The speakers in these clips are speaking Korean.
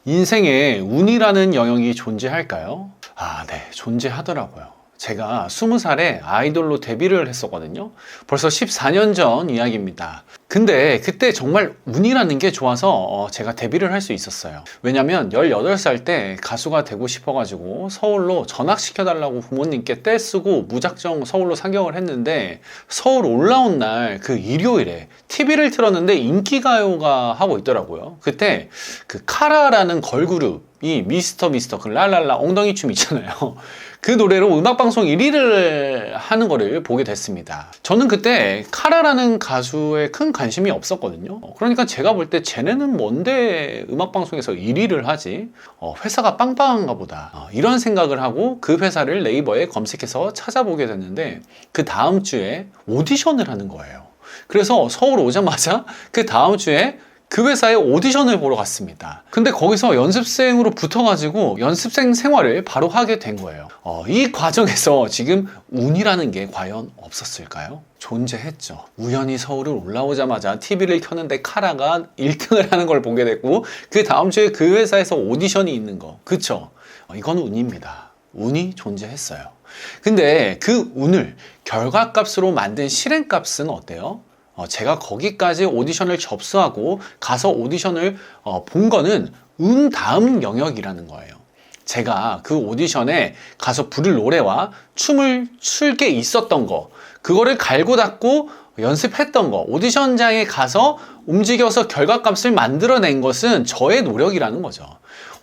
인생에 운이라는 영역이 존재할까요? 네, 존재하더라고요. 제가 20살에 아이돌로 데뷔를 했었거든요. 벌써 14년 전 이야기입니다. 근데 그때 정말 운이라는 게 좋아서 제가 데뷔를 할 수 있었어요. 왜냐면 18살 때 가수가 되고 싶어가지고 서울로 전학시켜달라고 부모님께 떼쓰고 무작정 서울로 상경을 했는데, 서울 올라온 날 그 일요일에 TV를 틀었는데 인기가요가 하고 있더라고요. 그때 그 카라라는 걸그룹이 미스터 그 랄랄라 엉덩이 춤 있잖아요. 그 노래로 음악방송 1위를 하는 거를 보게 됐습니다. 저는 그때 카라라는 가수에 큰 관심이 없었거든요. 그러니까 제가 볼 때 쟤네는 뭔데 음악방송에서 1위를 하지? 회사가 빵빵한가 보다. 이런 생각을 하고 그 회사를 네이버에 검색해서 찾아보게 됐는데, 그 다음 주에 오디션을 하는 거예요. 그래서 서울 오자마자 그 다음 주에 그 회사에 오디션을 보러 갔습니다. 근데 거기서 연습생으로 붙어가지고 연습생 생활을 바로 하게 된 거예요. 이 과정에서 지금 운이라는 게 과연 없었을까요? 존재했죠. 우연히 서울을 올라오자마자 TV를 켰는데 카라가 1등을 하는 걸 보게 됐고, 그 다음 주에 그 회사에서 오디션이 있는 거. 그쵸? 이건 운입니다. 운이 존재했어요. 근데 그 운을 결과값으로 만든 실행값은 어때요? 제가 거기까지 오디션을 접수하고 가서 오디션을 본 거는 운 다음 영역이라는 거예요. 제가 그 오디션에 가서 부를 노래와 춤을 출 게 있었던 거, 그거를 갈고 닦고 연습했던 거, 오디션장에 가서 움직여서 결과값을 만들어낸 것은 저의 노력이라는 거죠.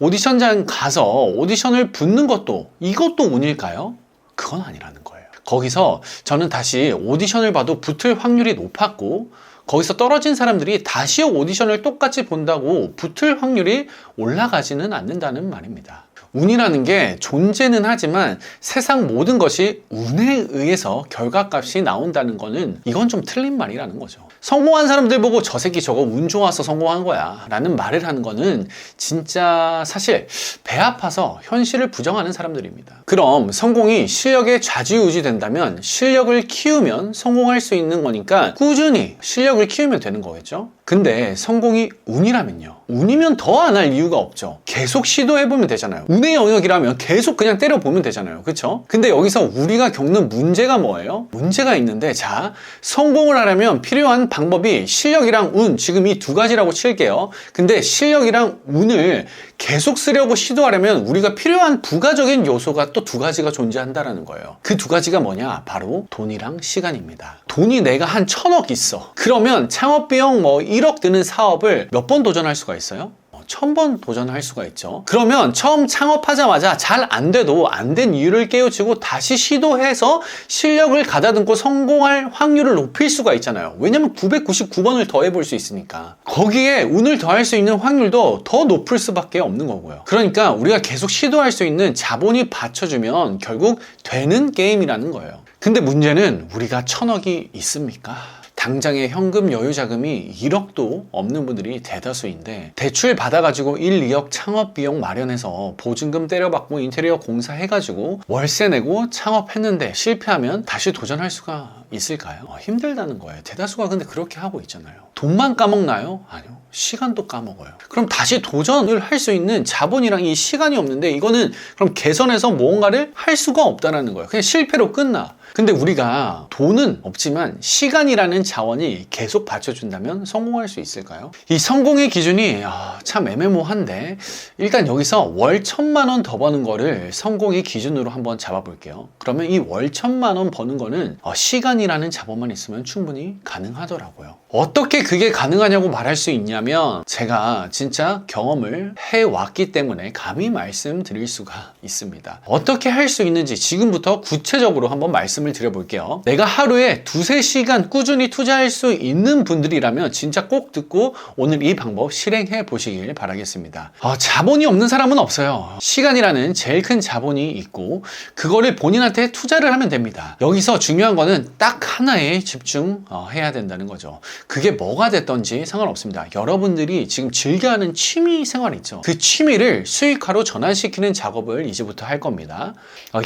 오디션장 가서 오디션을 붙는 것도, 이것도 운일까요? 그건 아니라는 거예요. 거기서 저는 다시 오디션을 봐도 붙을 확률이 높았고, 거기서 떨어진 사람들이 다시 오디션을 똑같이 본다고 붙을 확률이 올라가지는 않는다는 말입니다. 운이라는 게 존재는 하지만 세상 모든 것이 운에 의해서 결과값이 나온다는 거는, 이건 좀 틀린 말이라는 거죠. 성공한 사람들 보고 저 새끼 저거 운 좋아서 성공한 거야 라는 말을 하는 거는 진짜 사실 배 아파서 현실을 부정하는 사람들입니다. 그럼 성공이 실력에 좌지우지 된다면 실력을 키우면 성공할 수 있는 거니까 꾸준히 실력을 키우면 되는 거겠죠? 근데 성공이 운이라면요, 운이면 더 안 할 이유가 없죠. 계속 시도해보면 되잖아요. 운의 영역이라면 계속 그냥 때려보면 되잖아요. 그쵸? 근데 여기서 우리가 겪는 문제가 뭐예요? 문제가 있는데, 자, 성공을 하려면 필요한 방법이 실력이랑 운, 지금 이 두 가지라고 칠게요. 근데 실력이랑 운을 계속 쓰려고 시도하려면 우리가 필요한 부가적인 요소가 또 두 가지가 존재한다는 거예요. 그 두 가지가 뭐냐? 바로 돈이랑 시간입니다. 돈이 내가 한 1000억 있어. 그러면 창업비용 1억 드는 사업을 몇 번 도전할 수가 있어요? 1000번 도전할 수가 있죠. 그러면 처음 창업하자마자 잘 안 돼도 안 된 이유를 깨우치고 다시 시도해서 실력을 가다듬고 성공할 확률을 높일 수가 있잖아요. 왜냐면 999번을 더 해볼 수 있으니까. 거기에 운을 더할 수 있는 확률도 더 높을 수밖에 없는 거고요. 그러니까 우리가 계속 시도할 수 있는 자본이 받쳐주면 결국 되는 게임이라는 거예요. 근데 문제는 우리가 1000억이 있습니까? 당장의 현금 여유 자금이 1억도 없는 분들이 대다수인데, 대출 받아가지고 1, 2억 창업 비용 마련해서 보증금 때려받고 인테리어 공사 해가지고 월세 내고 창업했는데 실패하면 다시 도전할 수가 있을까요? 힘들다는 거예요. 대다수가 근데 그렇게 하고 있잖아요. 돈만 까먹나요? 아니요. 시간도 까먹어요. 그럼 다시 도전을 할 수 있는 자본이랑 이 시간이 없는데, 이거는 그럼 개선해서 무언가를 할 수가 없다는 거예요. 그냥 실패로 끝나. 근데 우리가 돈은 없지만 시간이라는 자원이 계속 받쳐준다면 성공할 수 있을까요? 이 성공의 기준이 참 애매모호한데, 일단 여기서 월 1000만 원 더 버는 거를 성공의 기준으로 한번 잡아볼게요. 그러면 이 월 1000만 원 버는 거는 시간이라는 자본만 있으면 충분히 가능하더라고요. 어떻게 그게 가능하냐고 말할 수 있냐면, 제가 진짜 경험을 해왔기 때문에 감히 말씀드릴 수가 있습니다. 어떻게 할 수 있는지 지금부터 구체적으로 한번 말씀을 드려볼게요. 내가 하루에 2-3시간 꾸준히 투자할 수 있는 분들이라면 진짜 꼭 듣고 오늘 이 방법 실행해 보시길 바라겠습니다. 자본이 없는 사람은 없어요. 시간이라는 제일 큰 자본이 있고, 그거를 본인한테 투자를 하면 됩니다. 여기서 중요한 거는 딱 하나에 집중해야 된다는 거죠. 그게 뭐가 됐던지 상관없습니다. 여러분들이 지금 즐겨하는 취미 생활 있죠. 그 취미를 수익화로 전환시키는 작업을 이제부터 할 겁니다.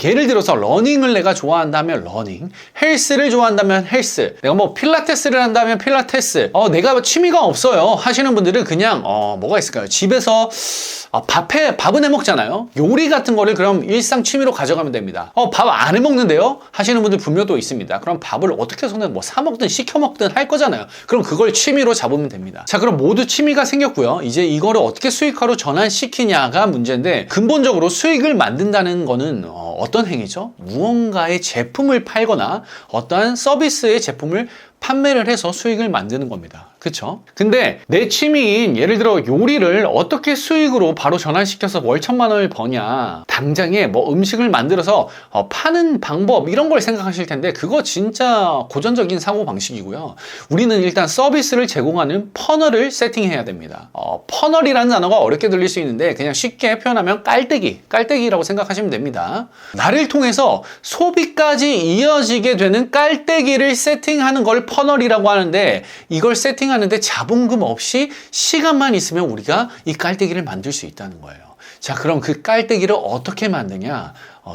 예를 들어서 러닝을 내가 좋아한다 하면 러닝, 헬스를 좋아한다면 헬스, 내가 뭐 필라테스를 한다면 필라테스, 내가 취미가 없어요 하시는 분들은 그냥 뭐가 있을까요? 집에서 밥은 해 먹잖아요. 요리 같은 거를 그럼 일상 취미로 가져가면 됩니다. 밥 안 해 먹는데요? 하시는 분들 분명 또 있습니다. 그럼 밥을 어떻게 해서는 뭐 사 먹든 시켜 먹든 할 거잖아요. 그럼 그걸 취미로 잡으면 됩니다. 자, 그럼 모두 취미가 생겼고요. 이제 이거를 어떻게 수익화로 전환시키냐가 문제인데, 근본적으로 수익을 만든다는 거는 어떤 행위죠? 무언가의 제품을 팔거나 어떠한 서비스의 제품을 판매를 해서 수익을 만드는 겁니다. 그쵸? 근데 내 취미인 예를 들어 요리를 어떻게 수익으로 바로 전환시켜서 월 1,000만 원을 버냐, 당장에 뭐 음식을 만들어서 파는 방법 이런 걸 생각하실 텐데, 그거 진짜 고전적인 사고방식이고요. 우리는 일단 서비스를 제공하는 퍼널을 세팅해야 됩니다. 퍼널이라는 단어가 어렵게 들릴 수 있는데 그냥 쉽게 표현하면 깔때기라고 생각하시면 됩니다. 나를 통해서 소비까지 이어지게 되는 깔때기를 세팅하는 걸 퍼널이라고 하는데, 이걸 세팅하는데 자본금 없이 시간만 있으면 우리가 이 깔때기를 만들 수 있다는 거예요. 자, 그럼 그 깔때기를 어떻게 만드냐?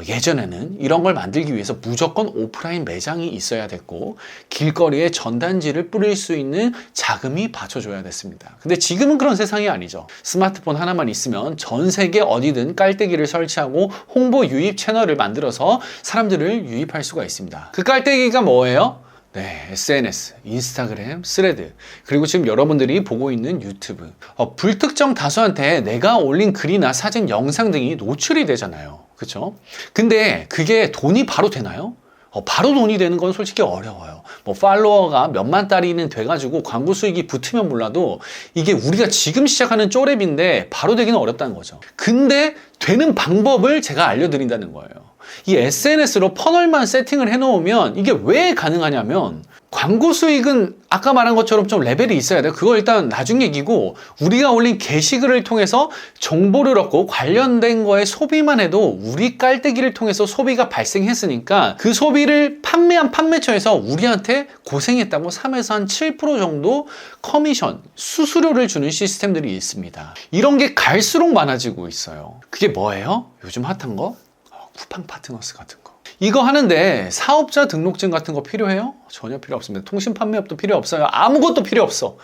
예전에는 이런 걸 만들기 위해서 무조건 오프라인 매장이 있어야 됐고, 길거리에 전단지를 뿌릴 수 있는 자금이 받쳐줘야 됐습니다. 근데 지금은 그런 세상이 아니죠. 스마트폰 하나만 있으면 전 세계 어디든 깔때기를 설치하고 홍보 유입 채널을 만들어서 사람들을 유입할 수가 있습니다. 그 깔때기가 뭐예요? 네, SNS, 인스타그램, 스레드, 그리고 지금 여러분들이 보고 있는 유튜브. 불특정 다수한테 내가 올린 글이나 사진, 영상 등이 노출이 되잖아요. 그쵸? 근데 그게 돈이 바로 되나요? 바로 돈이 되는 건 솔직히 어려워요. 뭐 팔로워가 몇만 달이는 돼가지고 광고 수익이 붙으면 몰라도, 이게 우리가 지금 시작하는 쪼렙인데 바로 되기는 어렵다는 거죠. 근데 되는 방법을 제가 알려드린다는 거예요. 이 SNS로 퍼널만 세팅을 해놓으면 이게 왜 가능하냐면, 광고 수익은 아까 말한 것처럼 좀 레벨이 있어야 돼요. 그거 일단 나중 얘기고, 우리가 올린 게시글을 통해서 정보를 얻고 관련된 거에 소비만 해도 우리 깔때기를 통해서 소비가 발생했으니까, 그 소비를 판매한 판매처에서 우리한테 고생했다고 3에서 한 7% 정도 커미션, 수수료를 주는 시스템들이 있습니다. 이런 게 갈수록 많아지고 있어요. 그게 뭐예요? 요즘 핫한 거? 쿠팡 파트너스 같은 거. 이거 하는데 사업자 등록증 같은 거 필요해요? 전혀 필요 없습니다. 통신 판매업도 필요 없어요. 아무것도 필요 없어.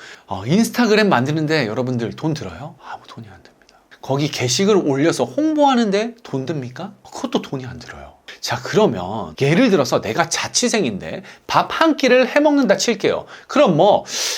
인스타그램 만드는데 여러분들 돈 들어요? 아무 돈이 안 듭니다. 거기 게시글 올려서 홍보하는데 돈 듭니까? 그것도 돈이 안 들어요. 자, 그러면 예를 들어서 내가 자취생인데 밥 한 끼를 해먹는다 칠게요. 그럼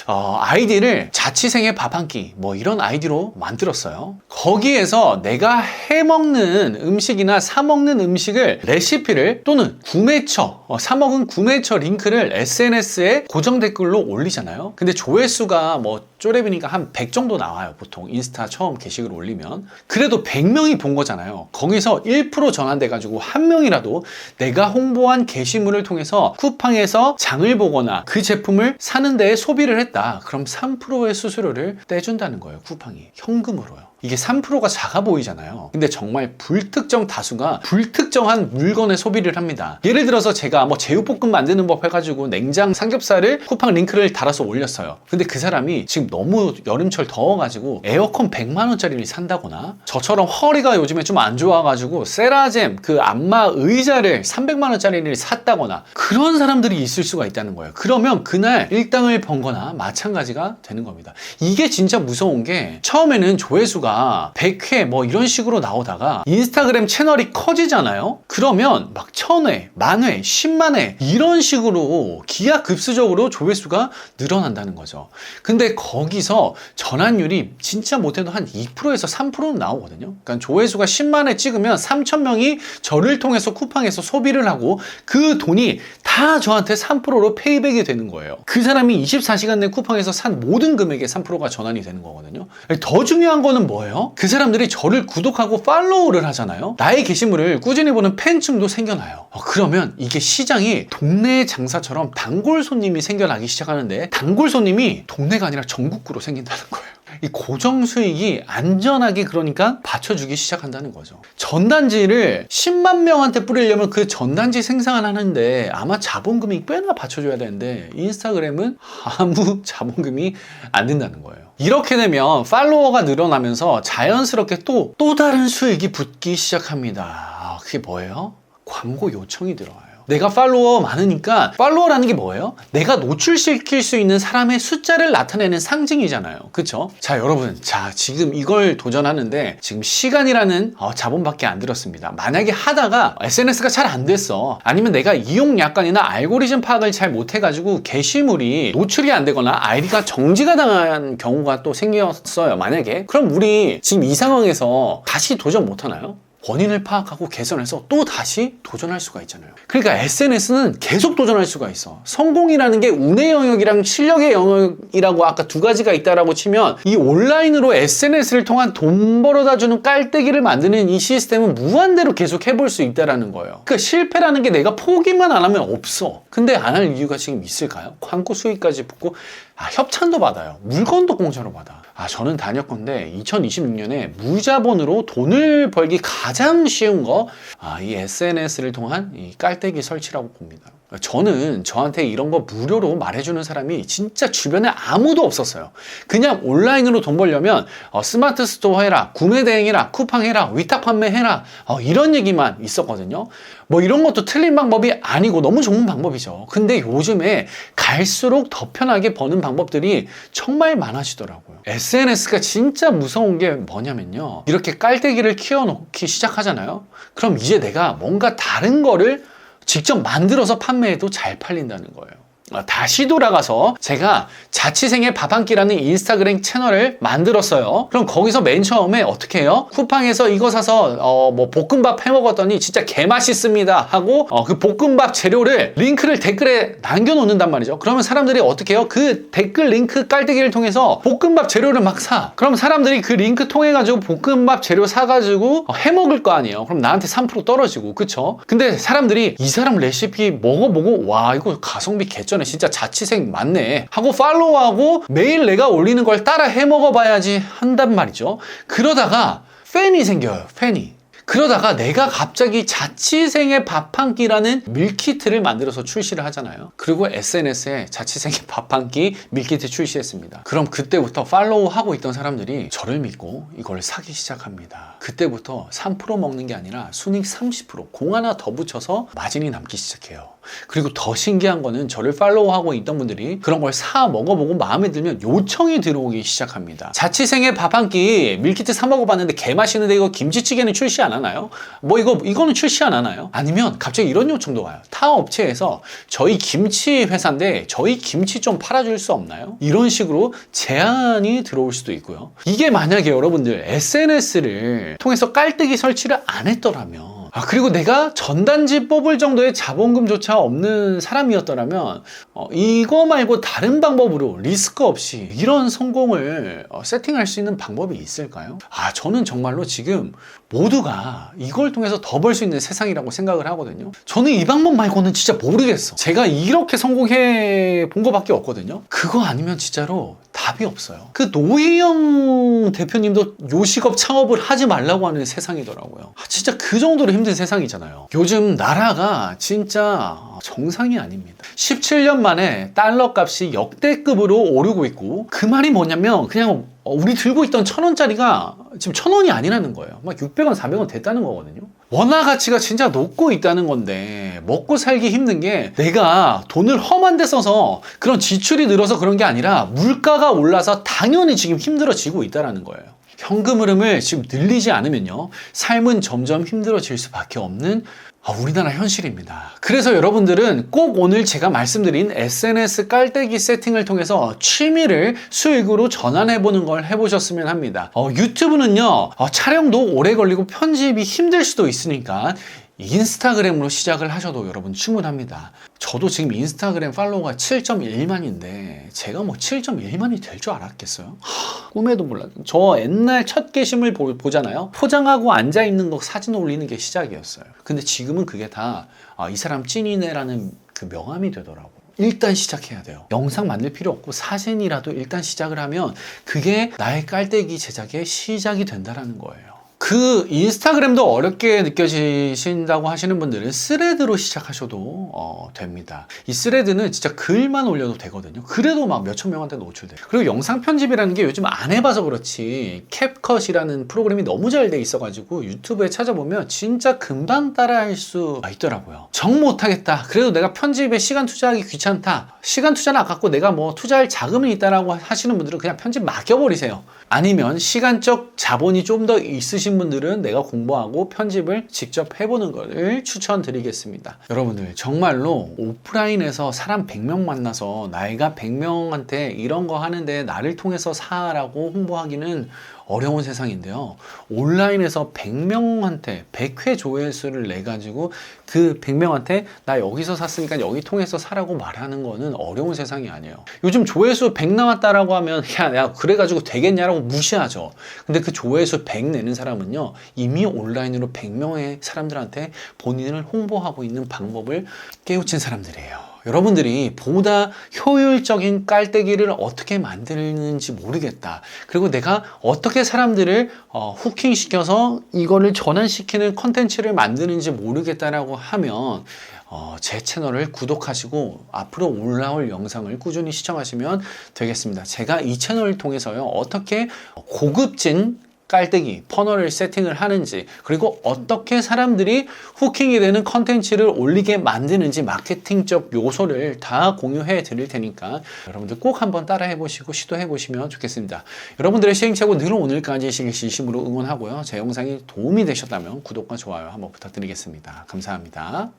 아이디를 자취생의 밥 한 끼, 이런 아이디로 만들었어요. 거기에서 내가 해먹는 음식이나 사먹는 음식을, 레시피를, 또는 구매처, 사먹은 구매처 링크를 SNS에 고정 댓글로 올리잖아요. 근데 조회수가 쪼렙이니까 한 100 정도 나와요. 보통 인스타 처음 게시글 올리면. 그래도 100명이 본 거잖아요. 거기서 1% 전환돼가지고 한 명이라도 내가 홍보한 게시물을 통해서 쿠팡에서 장을 보거나 그 제품을 사는 데에 소비를 했다. 그럼 3%의 수수료를 떼준다는 거예요. 쿠팡이. 현금으로요. 이게 3%가 작아 보이잖아요. 근데 정말 불특정 다수가 불특정한 물건의 소비를 합니다. 예를 들어서 제가 제육볶음 만드는 법 해가지고 냉장 삼겹살을 쿠팡 링크를 달아서 올렸어요. 근데 그 사람이 지금 너무 여름철 더워가지고 에어컨 100만 원짜리를 산다거나, 저처럼 허리가 요즘에 좀 안 좋아가지고 세라젬 그 안마 의자를 300만 원짜리를 샀다거나, 그런 사람들이 있을 수가 있다는 거예요. 그러면 그날 일당을 번 거나 마찬가지가 되는 겁니다. 이게 진짜 무서운 게, 처음에는 조회수가 100회 이런 식으로 나오다가 인스타그램 채널이 커지잖아요. 그러면 1000회, 10,000회, 100,000회 이런 식으로 기하급수적으로 조회수가 늘어난다는 거죠. 근데 거기서 전환율이 진짜 못해도 한 2%에서 3%는 나오거든요. 그러니까 조회수가 10만 회 찍으면 3,000명이 저를 통해서 쿠팡에서 소비를 하고, 그 돈이 다 저한테 3%로 페이백이 되는 거예요. 그 사람이 24시간 내 쿠팡에서 산 모든 금액의 3%가 전환이 되는 거거든요. 더 중요한 거는 뭐예요? 그 사람들이 저를 구독하고 팔로우를 하잖아요. 나의 게시물을 꾸준히 보는 팬층도 생겨나요. 그러면 이게 시장이 동네 장사처럼 단골 손님이 생겨나기 시작하는데, 단골 손님이 동네가 아니라 전국구로 생긴다는 거예요. 이 고정 수익이 안전하게 그러니까 받쳐주기 시작한다는 거죠. 전단지를 10만 명한테 뿌리려면 그 전단지 생산하는데 아마 자본금이 꽤나 받쳐줘야 되는데, 인스타그램은 아무 자본금이 안 든다는 거예요. 이렇게 되면 팔로워가 늘어나면서 자연스럽게 또 다른 수익이 붙기 시작합니다. 그게 뭐예요? 광고 요청이 들어와요. 내가 팔로워 많으니까 팔로워라는 게 뭐예요? 내가 노출시킬 수 있는 사람의 숫자를 나타내는 상징이잖아요. 그쵸? 자, 여러분. 자, 지금 이걸 도전하는데 지금 시간이라는 자본밖에 안 들었습니다. 만약에 하다가 SNS가 잘 안 됐어. 아니면 내가 이용 약관이나 알고리즘 파악을 잘 못해가지고 게시물이 노출이 안 되거나 아이디가 정지가 당한 경우가 또 생겼어요. 만약에. 그럼 우리 지금 이 상황에서 다시 도전 못하나요? 원인을 파악하고 개선해서 또 다시 도전할 수가 있잖아요. 그러니까 SNS는 계속 도전할 수가 있어. 성공이라는 게 운의 영역이랑 실력의 영역이라고 아까 두 가지가 있다라고 치면 이 온라인으로 SNS를 통한 돈 벌어다 주는 깔때기를 만드는 이 시스템은 무한대로 계속 해볼 수 있다라는 거예요. 그러니까 실패라는 게 내가 포기만 안 하면 없어. 근데 안 할 이유가 지금 있을까요? 광고 수익까지 붙고 협찬도 받아요. 물건도 공짜로 받아. 저는 다녔건데 2026년에 무자본으로 돈을 벌기 가장 쉬운 거 이 SNS를 통한 이 깔때기 설치라고 봅니다. 저는 저한테 이런 거 무료로 말해주는 사람이 진짜 주변에 아무도 없었어요. 그냥 온라인으로 돈 벌려면 스마트 스토어 해라, 구매 대행해라, 쿠팡 해라, 위탁 판매해라 이런 얘기만 있었거든요. 뭐 이런 것도 틀린 방법이 아니고 너무 좋은 방법이죠. 근데 요즘에 갈수록 더 편하게 버는 방법들이 정말 많아지더라고요. SNS가 진짜 무서운 게 뭐냐면요. 이렇게 깔때기를 키워놓기 시작하잖아요. 그럼 이제 내가 뭔가 다른 거를 직접 만들어서 판매해도 잘 팔린다는 거예요. 다시 돌아가서 제가 자취생의 밥 한 끼라는 인스타그램 채널을 만들었어요. 그럼 거기서 맨 처음에 어떻게 해요? 쿠팡에서 이거 사서 뭐 볶음밥 해 먹었더니 진짜 개맛있습니다 하고 그 볶음밥 재료를 링크를 댓글에 남겨놓는단 말이죠. 그러면 사람들이 어떻게 해요? 그 댓글 링크 깔때기를 통해서 볶음밥 재료를 막 사. 그럼 사람들이 그 링크 통해 가지고 볶음밥 재료 사가지고 해 먹을 거 아니에요. 그럼 나한테 3% 떨어지고, 그쵸? 근데 사람들이 이 사람 레시피 먹어보고 와 이거 가성비 개쩌네, 진짜 자취생 맞네 하고 팔로우하고 매일 내가 올리는 걸 따라 해 먹어봐야지 한단 말이죠. 그러다가 팬이 생겨요. 팬이. 그러다가 내가 갑자기 자취생의 밥 한 끼라는 밀키트를 만들어서 출시를 하잖아요. 그리고 SNS에 자취생의 밥 한 끼 밀키트 출시했습니다. 그럼 그때부터 팔로우하고 있던 사람들이 저를 믿고 이걸 사기 시작합니다. 그때부터 3% 먹는 게 아니라 순익 30% 공 하나 더 붙여서 마진이 남기 시작해요. 그리고 더 신기한 거는 저를 팔로우하고 있던 분들이 그런 걸 사 먹어보고 마음에 들면 요청이 들어오기 시작합니다. 자취생의 밥 한 끼 밀키트 사 먹어봤는데 개맛있는데 이거 김치찌개는 출시 안 하나요? 뭐 이거는 출시 안 하나요? 아니면 갑자기 이런 요청도 와요. 타 업체에서 저희 김치 회사인데 저희 김치 좀 팔아줄 수 없나요? 이런 식으로 제안이 들어올 수도 있고요. 이게 만약에 여러분들 SNS를 통해서 깔때기 설치를 안 했더라면 그리고 내가 전단지 뽑을 정도의 자본금조차 없는 사람이었더라면 이거 말고 다른 방법으로 리스크 없이 이런 성공을 세팅할 수 있는 방법이 있을까요? 저는 정말로 지금 모두가 이걸 통해서 더 벌 수 있는 세상이라고 생각을 하거든요. 저는 이 방법 말고는 진짜 모르겠어. 제가 이렇게 성공해 본 거밖에 없거든요. 그거 아니면 진짜로 답이 없어요. 그 노희영 대표님도 요식업 창업을 하지 말라고 하는 세상이더라고요. 진짜 그 정도로 힘든 세상이잖아요. 요즘 나라가 진짜 정상이 아닙니다. 17년 만에 달러 값이 역대급으로 오르고 있고, 그 말이 뭐냐면 그냥 우리 들고 있던 1,000원짜리가 지금 1,000원이 아니라는 거예요. 막 600원, 400원 됐다는 거거든요. 원화 가치가 진짜 높고 있다는 건데 먹고 살기 힘든 게 내가 돈을 험한 데 써서 그런 지출이 늘어서 그런 게 아니라 물가가 올라서 당연히 지금 힘들어지고 있다는 거예요. 현금 흐름을 지금 늘리지 않으면요, 삶은 점점 힘들어질 수밖에 없는 우리나라 현실입니다. 그래서 여러분들은 꼭 오늘 제가 말씀드린 SNS 깔때기 세팅을 통해서 취미를 수익으로 전환해보는 걸 해보셨으면 합니다. 유튜브는요, 촬영도 오래 걸리고 편집이 힘들 수도 있으니까 인스타그램으로 시작을 하셔도 여러분 충분합니다. 저도 지금 인스타그램 팔로워가 7.1만인데 제가 뭐 7.1만이 될 줄 알았겠어요? 꿈에도 몰랐어요. 저 옛날 첫 게시물 보잖아요. 포장하고 앉아있는 거 사진 올리는 게 시작이었어요. 근데 지금은 그게 다 이 사람 찐이네라는 그 명함이 되더라고요. 일단 시작해야 돼요. 영상 만들 필요 없고 사진이라도 일단 시작을 하면 그게 나의 깔때기 제작의 시작이 된다는 거예요. 그 인스타그램도 어렵게 느껴지신다고 하시는 분들은 스레드로 시작하셔도 됩니다. 이 스레드는 진짜 글만 올려도 되거든요. 그래도 막 몇천 명한테 노출돼요. 그리고 영상 편집이라는 게 요즘 안 해봐서 그렇지 캡컷이라는 프로그램이 너무 잘 돼 있어가지고 유튜브에 찾아보면 진짜 금방 따라할 수 있더라고요. 정 못하겠다. 그래도 내가 편집에 시간 투자하기 귀찮다. 시간 투자는 아깝고 내가 뭐 투자할 자금이 있다라고 하시는 분들은 그냥 편집 맡겨버리세요. 아니면 시간적 자본이 좀 더 있으신 분들은 내가 공부하고 편집을 직접 해보는 것을 추천드리겠습니다. 여러분들 정말로 오프라인에서 사람 100명 만나서 나이가 100명한테 이런 거 하는데 나를 통해서 사라고 홍보하기는 어려운 세상인데요. 온라인에서 100명한테 100회 조회수를 내가지고 그 100명한테 나 여기서 샀으니까 여기 통해서 사라고 말하는 거는 어려운 세상이 아니에요. 요즘 조회수 100 나왔다라고 하면 야 그래가지고 되겠냐라고 무시하죠. 근데 그 조회수 100 내는 사람은요 이미 온라인으로 100명의 사람들한테 본인을 홍보하고 있는 방법을 깨우친 사람들이에요. 여러분들이 보다 효율적인 깔때기를 어떻게 만드는지 모르겠다. 그리고 내가 어떻게 사람들을 후킹시켜서 이거를 전환시키는 컨텐츠를 만드는지 모르겠다라고 하면 제 채널을 구독하시고 앞으로 올라올 영상을 꾸준히 시청하시면 되겠습니다. 제가 이 채널을 통해서요 어떻게 고급진 깔때기, 퍼널을 세팅을 하는지 그리고 어떻게 사람들이 후킹이 되는 컨텐츠를 올리게 만드는지 마케팅적 요소를 다 공유해 드릴 테니까 여러분들 꼭 한번 따라해 보시고 시도해 보시면 좋겠습니다. 여러분들의 시행착오 늘 오늘까지 진심으로 응원하고요. 제 영상이 도움이 되셨다면 구독과 좋아요 한번 부탁드리겠습니다. 감사합니다.